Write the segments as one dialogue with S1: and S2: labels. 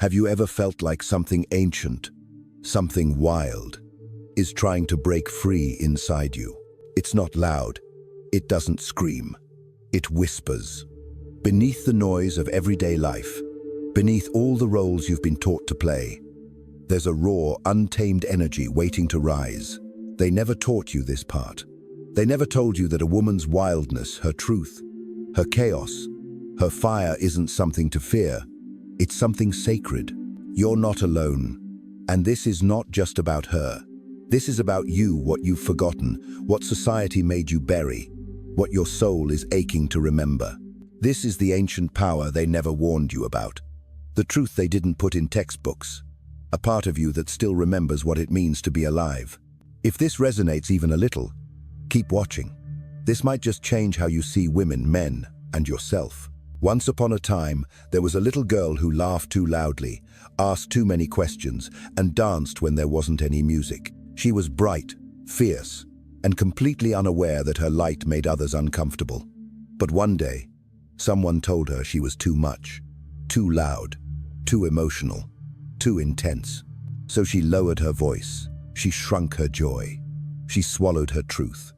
S1: Have you ever felt like something ancient, something wild, is trying to break free inside you? It's not loud. It doesn't scream. It whispers. Beneath the noise of everyday life, beneath all the roles you've been taught to play, there's a raw, untamed energy waiting to rise. They never taught you this part. They never told you that a woman's wildness, her truth, her chaos, her fire isn't something to fear. It's something sacred. You're not alone. And this is not just about her. This is about you, what you've forgotten, what society made you bury, what your soul is aching to remember. This is the ancient power they never warned you about. The truth they didn't put in textbooks. A part of you that still remembers what it means to be alive. If this resonates even a little, keep watching. This might just change how you see women, men, and yourself. Once upon a time, there was a little girl who laughed too loudly, asked too many questions, and danced when there wasn't any music. She was bright, fierce, and completely unaware that her light made others uncomfortable. But one day, someone told her she was too much, too loud, too emotional, too intense. So she lowered her voice, she shrunk her joy, she swallowed her truth.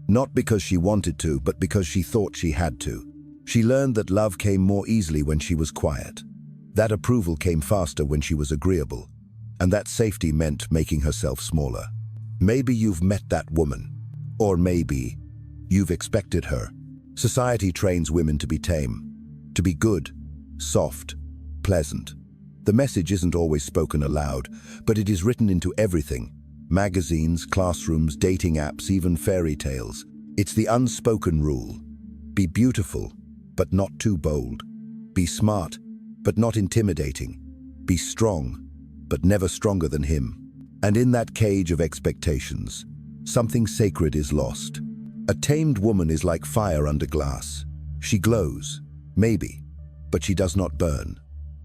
S1: Not because she wanted to, but because she thought she had to. She learned that love came more easily when she was quiet. That approval came faster when she was agreeable. And that safety meant making herself smaller. Maybe you've met that woman. Or maybe you've expected her. Society trains women to be tame, to be good, soft, pleasant. The message isn't always spoken aloud, but it is written into everything. Magazines, classrooms, dating apps, even fairy tales. It's the unspoken rule. Be beautiful, but not too bold. Be smart, but not intimidating. Be strong, but never stronger than him. And in that cage of expectations, something sacred is lost. A tamed woman is like fire under glass. She glows, maybe, but she does not burn.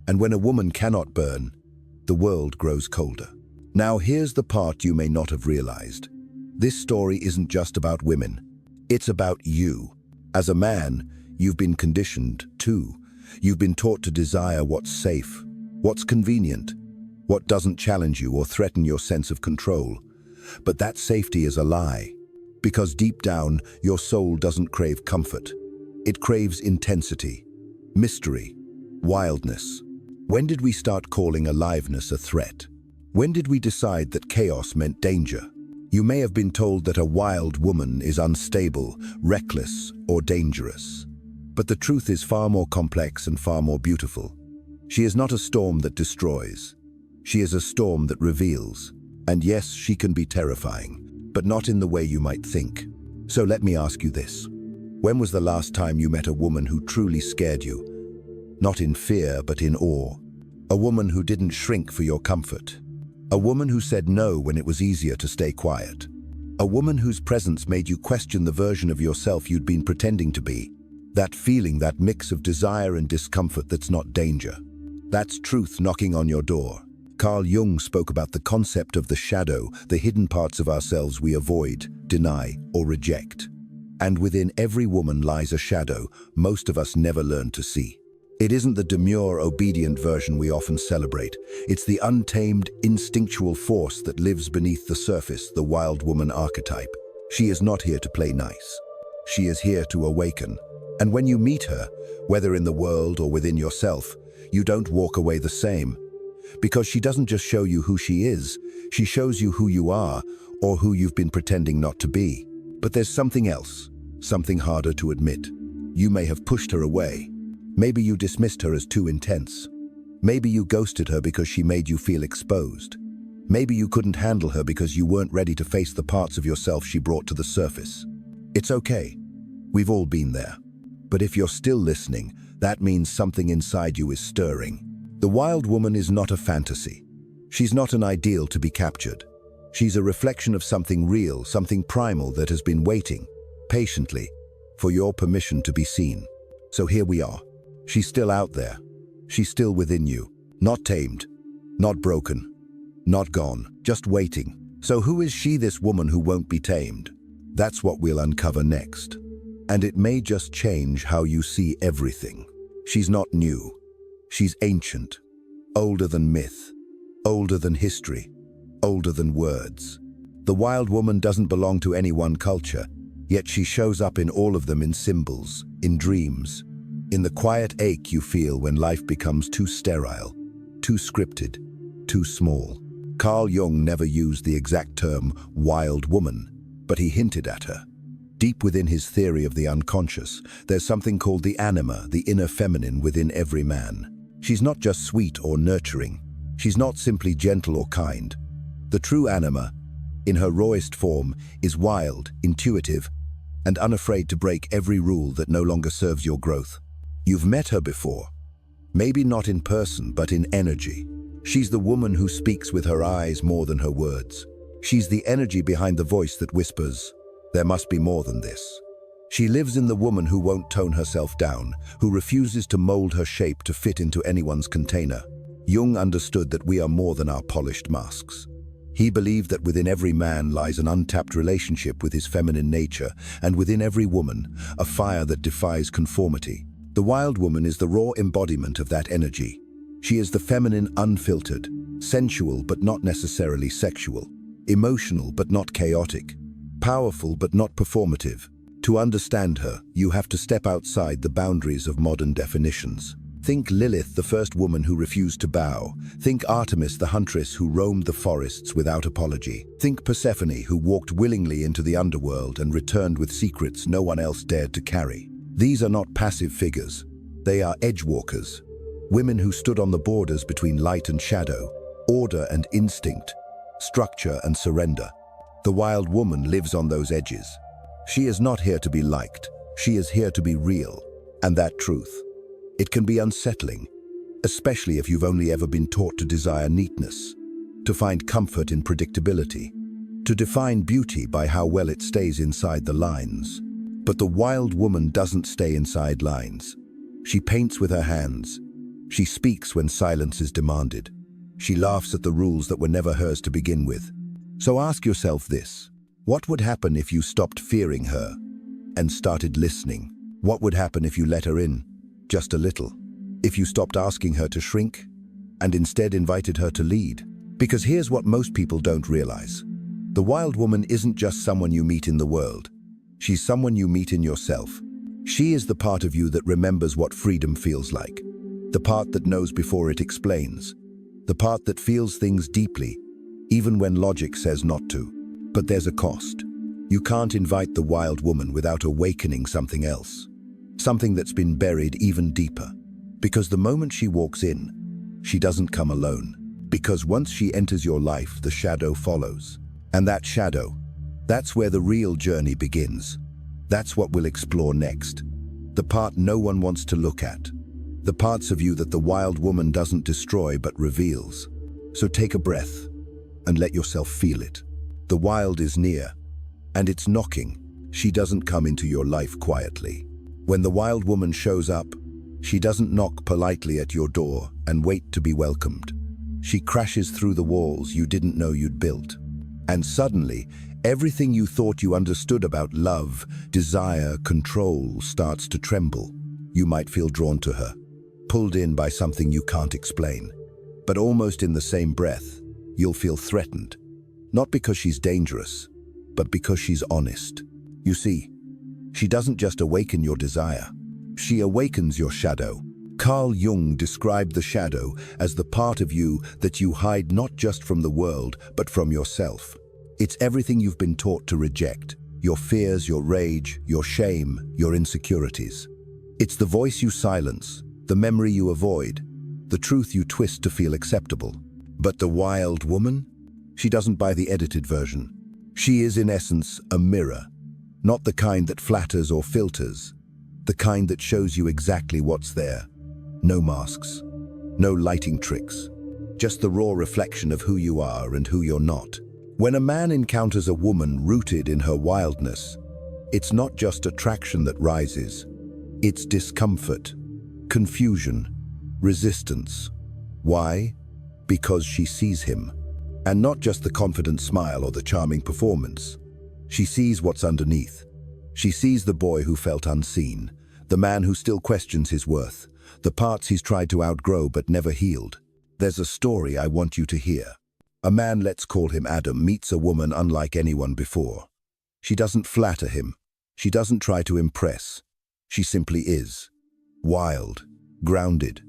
S1: And when a woman cannot burn, the world grows colder. Now here's the part you may not have realized. This story isn't just about women. It's about you. As a man, you've been conditioned too. You've been taught to desire what's safe, what's convenient, what doesn't challenge you or threaten your sense of control. But that safety is a lie, because deep down, your soul doesn't crave comfort. It craves intensity, mystery, wildness. When did we start calling aliveness a threat? When did we decide that chaos meant danger? You may have been told that a wild woman is unstable, reckless, or dangerous. But the truth is far more complex and far more beautiful. She is not a storm that destroys. She is a storm that reveals. And yes, she can be terrifying, but not in the way you might think. So let me ask you this. When was the last time you met a woman who truly scared you? Not in fear, but in awe. A woman who didn't shrink for your comfort. A woman who said no when it was easier to stay quiet. A woman whose presence made you question the version of yourself you'd been pretending to be. That feeling, that mix of desire and discomfort that's not danger. That's truth knocking on your door. Carl Jung spoke about the concept of the shadow, the hidden parts of ourselves we avoid, deny, or reject. And within every woman lies a shadow most of us never learn to see. It isn't the demure, obedient version we often celebrate. It's the untamed, instinctual force that lives beneath the surface, the wild woman archetype. She is not here to play nice. She is here to awaken. And when you meet her, whether in the world or within yourself, you don't walk away the same. Because she doesn't just show you who she is, she shows you who you are, or who you've been pretending not to be. But there's something else, something harder to admit. You may have pushed her away. Maybe you dismissed her as too intense. Maybe you ghosted her because she made you feel exposed. Maybe you couldn't handle her because you weren't ready to face the parts of yourself she brought to the surface. It's okay. We've all been there. But if you're still listening, that means something inside you is stirring. The wild woman is not a fantasy. She's not an ideal to be captured. She's a reflection of something real, something primal that has been waiting, patiently, for your permission to be seen. So here we are. She's still out there. She's still within you. Not tamed, not broken, not gone, just waiting. So who is she, this woman who won't be tamed? That's what we'll uncover next. And it may just change how you see everything. She's not new. She's ancient, older than myth, older than history, older than words. The wild woman doesn't belong to any one culture, yet she shows up in all of them, in symbols, in dreams, in the quiet ache you feel when life becomes too sterile, too scripted, too small. Carl Jung never used the exact term wild woman, but he hinted at her. Deep within his theory of the unconscious, there's something called the anima, the inner feminine within every man. She's not just sweet or nurturing. She's not simply gentle or kind. The true anima, in her rawest form, is wild, intuitive, and unafraid to break every rule that no longer serves your growth. You've met her before. Maybe not in person, but in energy. She's the woman who speaks with her eyes more than her words. She's the energy behind the voice that whispers, "There must be more than this." She lives in the woman who won't tone herself down, who refuses to mold her shape to fit into anyone's container. Jung understood that we are more than our polished masks. He believed that within every man lies an untapped relationship with his feminine nature, and within every woman, a fire that defies conformity. The wild woman is the raw embodiment of that energy. She is the feminine unfiltered, sensual but not necessarily sexual, emotional but not chaotic, powerful but not performative. To understand her, you have to step outside the boundaries of modern definitions. Think Lilith, the first woman who refused to bow. Think Artemis, the huntress who roamed the forests without apology. Think Persephone, who walked willingly into the underworld and returned with secrets no one else dared to carry. These are not passive figures. They are edgewalkers. Women who stood on the borders between light and shadow, order and instinct, structure and surrender. The wild woman lives on those edges. She is not here to be liked. She is here to be real. And that truth, it can be unsettling, especially if you've only ever been taught to desire neatness, to find comfort in predictability, to define beauty by how well it stays inside the lines. But the wild woman doesn't stay inside lines. She paints with her hands. She speaks when silence is demanded. She laughs at the rules that were never hers to begin with. So ask yourself this: what would happen if you stopped fearing her and started listening? What would happen if you let her in, just a little? If you stopped asking her to shrink and instead invited her to lead? Because here's what most people don't realize. The wild woman isn't just someone you meet in the world. She's someone you meet in yourself. She is the part of you that remembers what freedom feels like. The part that knows before it explains. The part that feels things deeply, even when logic says not to. But there's a cost. You can't invite the wild woman without awakening something else. Something that's been buried even deeper. Because the moment she walks in, she doesn't come alone. Because once she enters your life, the shadow follows. And that shadow, that's where the real journey begins. That's what we'll explore next. The part no one wants to look at. The parts of you that the wild woman doesn't destroy but reveals. So take a breath and let yourself feel it. The wild is near, and it's knocking. She doesn't come into your life quietly. When the wild woman shows up, she doesn't knock politely at your door and wait to be welcomed. She crashes through the walls you didn't know you'd built. And suddenly, everything you thought you understood about love, desire, control starts to tremble. You might feel drawn to her, pulled in by something you can't explain. But almost in the same breath, you'll feel threatened. Not because she's dangerous, but because she's honest. You see, she doesn't just awaken your desire. She awakens your shadow. Carl Jung described the shadow as the part of you that you hide not just from the world, but from yourself. It's everything you've been taught to reject. Your fears, your rage, your shame, your insecurities. It's the voice you silence, the memory you avoid, the truth you twist to feel acceptable. But the wild woman? She doesn't buy the edited version. She is, in essence, a mirror. Not the kind that flatters or filters. The kind that shows you exactly what's there. No masks. No lighting tricks. Just the raw reflection of who you are and who you're not. When a man encounters a woman rooted in her wildness, it's not just attraction that rises. It's discomfort, confusion, resistance. Why? Because she sees him. And not just the confident smile or the charming performance. She sees what's underneath. She sees the boy who felt unseen, the man who still questions his worth, the parts he's tried to outgrow but never healed. There's a story I want you to hear. A man, let's call him Adam, meets a woman unlike anyone before. She doesn't flatter him. She doesn't try to impress. She simply is. Wild, grounded,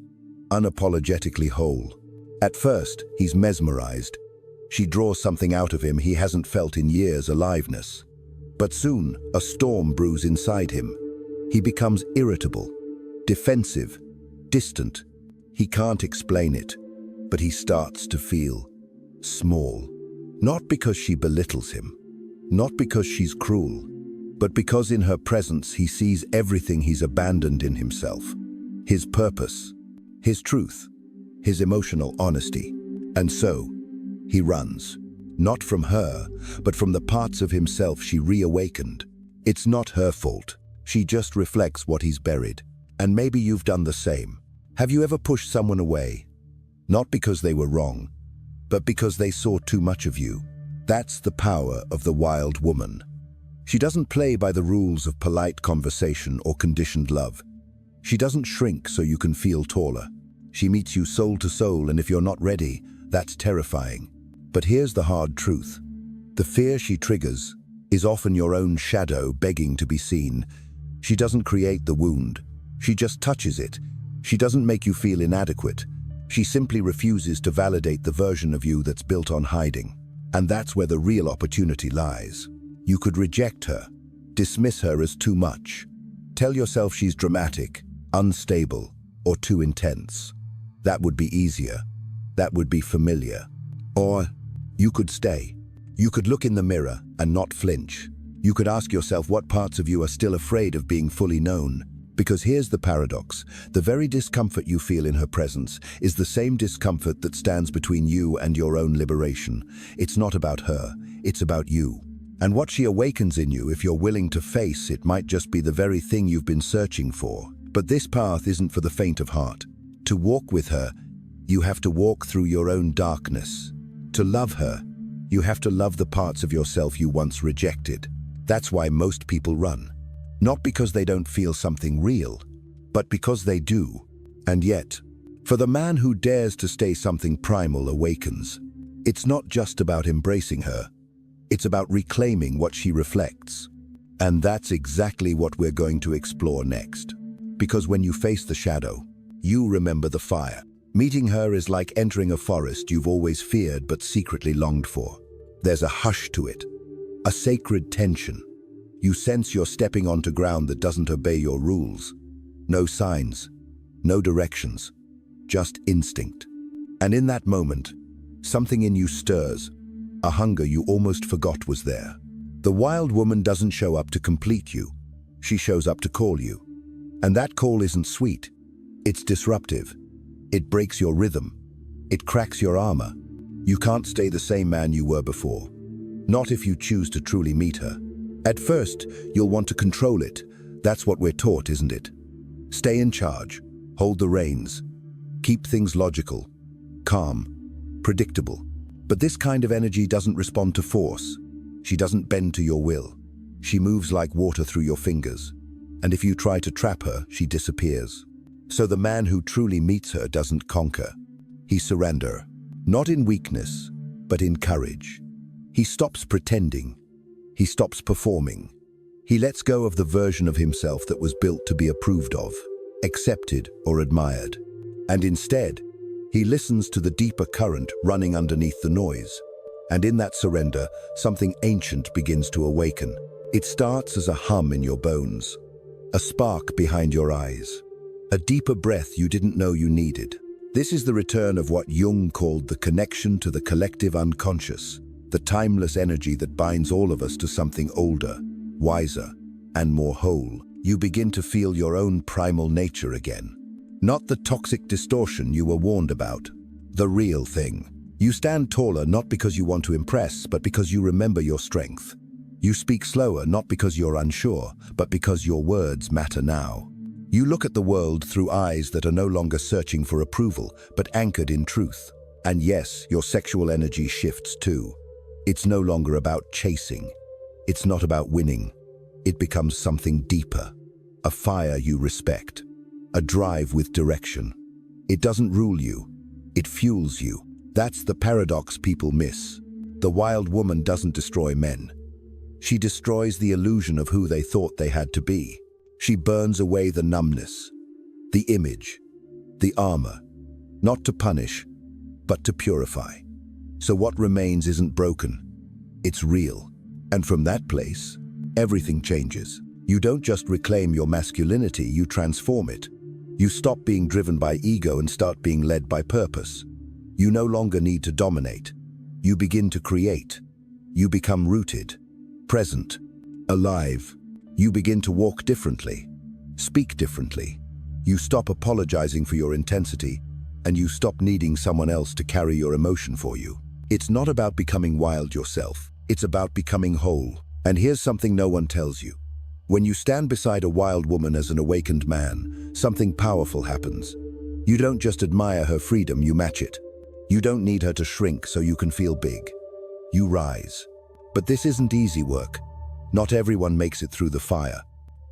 S1: unapologetically whole. At first, he's mesmerized. She draws something out of him he hasn't felt in years, aliveness. But soon, a storm brews inside him. He becomes irritable, defensive, distant. He can't explain it, but he starts to feel small. Not because she belittles him, not because she's cruel, but because in her presence he sees everything he's abandoned in himself. His purpose, his truth, his emotional honesty. And so, he runs. Not from her, but from the parts of himself she reawakened. It's not her fault. She just reflects what he's buried. And maybe you've done the same. Have you ever pushed someone away? Not because they were wrong, but because they saw too much of you. That's the power of the wild woman. She doesn't play by the rules of polite conversation or conditioned love. She doesn't shrink so you can feel taller. She meets you soul to soul, and if you're not ready, that's terrifying. But here's the hard truth. The fear she triggers is often your own shadow begging to be seen. She doesn't create the wound. She just touches it. She doesn't make you feel inadequate. She simply refuses to validate the version of you that's built on hiding. And that's where the real opportunity lies. You could reject her, dismiss her as too much. Tell yourself she's dramatic, unstable, or too intense. That would be easier. That would be familiar. Or you could stay. You could look in the mirror and not flinch. You could ask yourself what parts of you are still afraid of being fully known. Because here's the paradox. The very discomfort you feel in her presence is the same discomfort that stands between you and your own liberation. It's not about her, it's about you. And what she awakens in you, if you're willing to face it, might just be the very thing you've been searching for. But this path isn't for the faint of heart. To walk with her, you have to walk through your own darkness. To love her, you have to love the parts of yourself you once rejected. That's why most people run. Not because they don't feel something real, but because they do. And yet, for the man who dares to stay, something primal awakens. It's not just about embracing her. It's about reclaiming what she reflects. And that's exactly what we're going to explore next. Because when you face the shadow, you remember the fire. Meeting her is like entering a forest you've always feared but secretly longed for. There's a hush to it, a sacred tension. You sense you're stepping onto ground that doesn't obey your rules. No signs, no directions, just instinct. And in that moment, something in you stirs, a hunger you almost forgot was there. The wild woman doesn't show up to complete you. She shows up to call you. And that call isn't sweet. It's disruptive. It breaks your rhythm. It cracks your armor. You can't stay the same man you were before. Not if you choose to truly meet her. At first, you'll want to control it. That's what we're taught, isn't it? Stay in charge. Hold the reins. Keep things logical, calm, predictable. But this kind of energy doesn't respond to force. She doesn't bend to your will. She moves like water through your fingers. And if you try to trap her, she disappears. So the man who truly meets her doesn't conquer. He surrenders, not in weakness, but in courage. He stops pretending. He stops performing. He lets go of the version of himself that was built to be approved of, accepted or admired. And instead, he listens to the deeper current running underneath the noise. And in that surrender, something ancient begins to awaken. It starts as a hum in your bones, a spark behind your eyes, a deeper breath you didn't know you needed. This is the return of what Jung called the connection to the collective unconscious, the timeless energy that binds all of us to something older, wiser, and more whole. You begin to feel your own primal nature again. Not the toxic distortion you were warned about. The real thing. You stand taller not because you want to impress, but because you remember your strength. You speak slower not because you're unsure, but because your words matter now. You look at the world through eyes that are no longer searching for approval, but anchored in truth. And yes, your sexual energy shifts too. It's no longer about chasing. It's not about winning. It becomes something deeper. A fire you respect. A drive with direction. It doesn't rule you. It fuels you. That's the paradox people miss. The wild woman doesn't destroy men. She destroys the illusion of who they thought they had to be. She burns away the numbness, the image, the armor, not to punish, but to purify. So what remains isn't broken, it's real. And from that place, everything changes. You don't just reclaim your masculinity, you transform it. You stop being driven by ego and start being led by purpose. You no longer need to dominate. You begin to create. You become rooted, present, alive. You begin to walk differently, speak differently. You stop apologizing for your intensity, and you stop needing someone else to carry your emotion for you. It's not about becoming wild yourself. It's about becoming whole. And here's something no one tells you. When you stand beside a wild woman as an awakened man, something powerful happens. You don't just admire her freedom, you match it. You don't need her to shrink so you can feel big. You rise. But this isn't easy work. Not everyone makes it through the fire.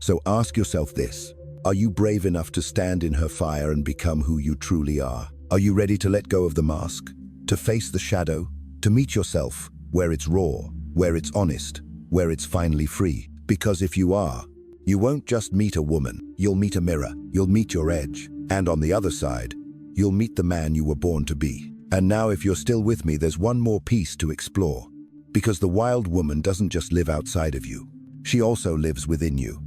S1: So ask yourself this: are you brave enough to stand in her fire and become who you truly are? Are you ready to let go of the mask? To face the shadow? To meet yourself where it's raw, where it's honest, where it's finally free? Because if you are, you won't just meet a woman, you'll meet a mirror, you'll meet your edge. And on the other side, you'll meet the man you were born to be. And now, if you're still with me, there's one more piece to explore. Because the wild woman doesn't just live outside of you, she also lives within you.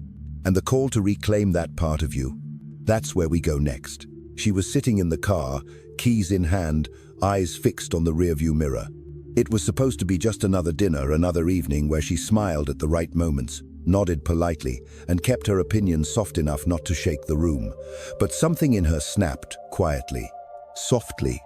S1: And the call to reclaim that part of you, that's where we go next. She was sitting in the car, keys in hand, eyes fixed on the rearview mirror. It was supposed to be just another dinner, another evening where she smiled at the right moments, nodded politely, and kept her opinion soft enough not to shake the room. But something in her snapped, quietly, softly.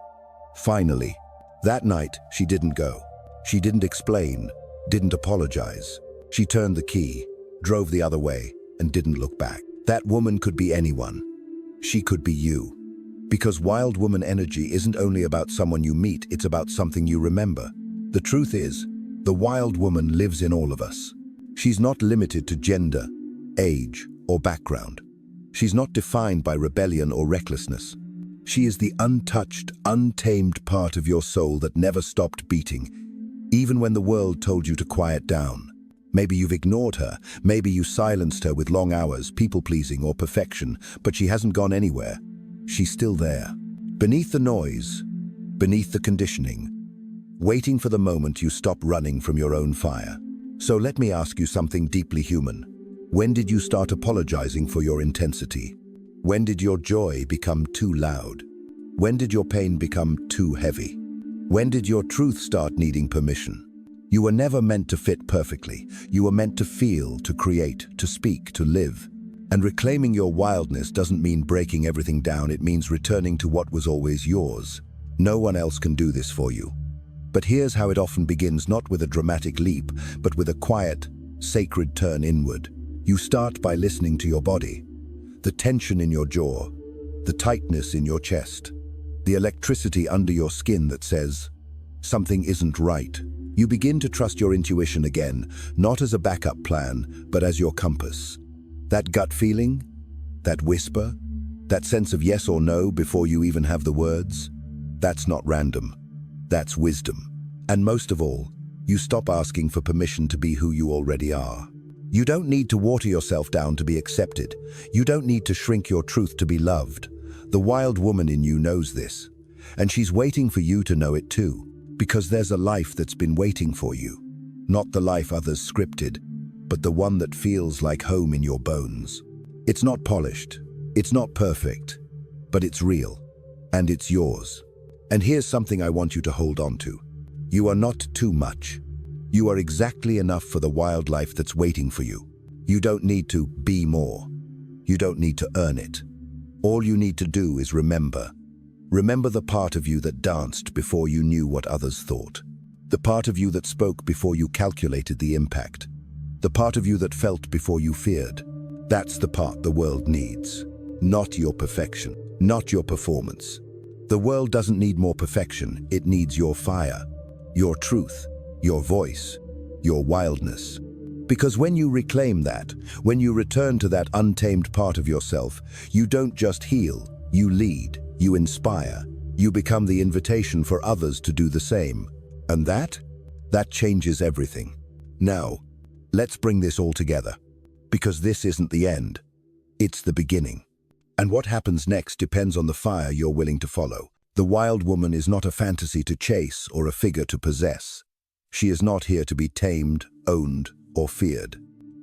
S1: Finally, that night, she didn't go. She didn't explain, didn't apologize. She turned the key, drove the other way, and didn't look back. That woman could be anyone. She could be you. Because wild woman energy isn't only about someone you meet, it's about something you remember. The truth is, the wild woman lives in all of us. She's not limited to gender, age, or background. She's not defined by rebellion or recklessness. She is the untouched, untamed part of your soul that never stopped beating, even when the world told you to quiet down. Maybe you've ignored her, maybe you silenced her with long hours, people-pleasing, or perfection, but she hasn't gone anywhere. She's still there, beneath the noise, beneath the conditioning, waiting for the moment you stop running from your own fire. So let me ask you something deeply human. When did you start apologizing for your intensity? When did your joy become too loud? When did your pain become too heavy? When did your truth start needing permission? You were never meant to fit perfectly. You were meant to feel, to create, to speak, to live. And reclaiming your wildness doesn't mean breaking everything down. It means returning to what was always yours. No one else can do this for you. But here's how it often begins, not with a dramatic leap, but with a quiet, sacred turn inward. You start by listening to your body. The tension in your jaw, the tightness in your chest, the electricity under your skin that says, something isn't right. You begin to trust your intuition again, not as a backup plan, but as your compass. That gut feeling, that whisper, that sense of yes or no before you even have the words, that's not random. That's wisdom. And most of all, you stop asking for permission to be who you already are. You don't need to water yourself down to be accepted. You don't need to shrink your truth to be loved. The wild woman in you knows this, and she's waiting for you to know it too, because there's a life that's been waiting for you. Not the life others scripted, but the one that feels like home in your bones. It's not polished, it's not perfect, but it's real, and it's yours. And here's something I want you to hold on to. You are not too much. You are exactly enough for the wild life that's waiting for you. You don't need to be more. You don't need to earn it. All you need to do is remember. Remember the part of you that danced before you knew what others thought. The part of you that spoke before you calculated the impact. The part of you that felt before you feared. That's the part the world needs. Not your perfection, not your performance. The world doesn't need more perfection, it needs your fire, your truth, your voice, your wildness. Because when you reclaim that, when you return to that untamed part of yourself, you don't just heal, you lead, you inspire, You become the invitation for others to do the same. And that changes everything. Now, let's bring this all together. Because this isn't the end. It's the beginning. And what happens next depends on the fire you're willing to follow. The wild woman is not a fantasy to chase or a figure to possess. She is not here to be tamed, owned, or feared.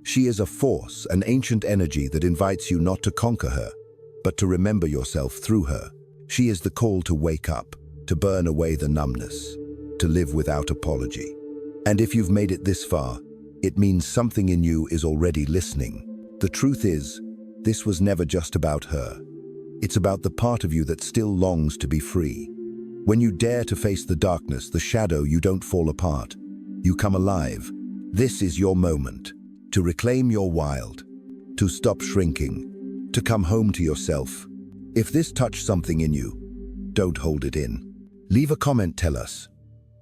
S1: She is a force, an ancient energy that invites you not to conquer her, but to remember yourself through her. She is the call to wake up, to burn away the numbness, to live without apology. And if you've made it this far, it means something in you is already listening. The truth is, this was never just about her. It's about the part of you that still longs to be free. When you dare to face the darkness, the shadow, you don't fall apart. You come alive. This is your moment to reclaim your wild, to stop shrinking, to come home to yourself. If this touched something in you, don't hold it in. Leave a comment, tell us.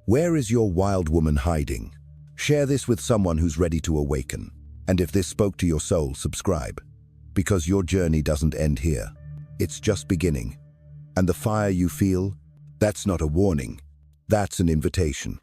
S1: Where is your wild woman hiding? Share this with someone who's ready to awaken. And if this spoke to your soul, subscribe. Because your journey doesn't end here. It's just beginning. And the fire you feel, that's not a warning. That's an invitation.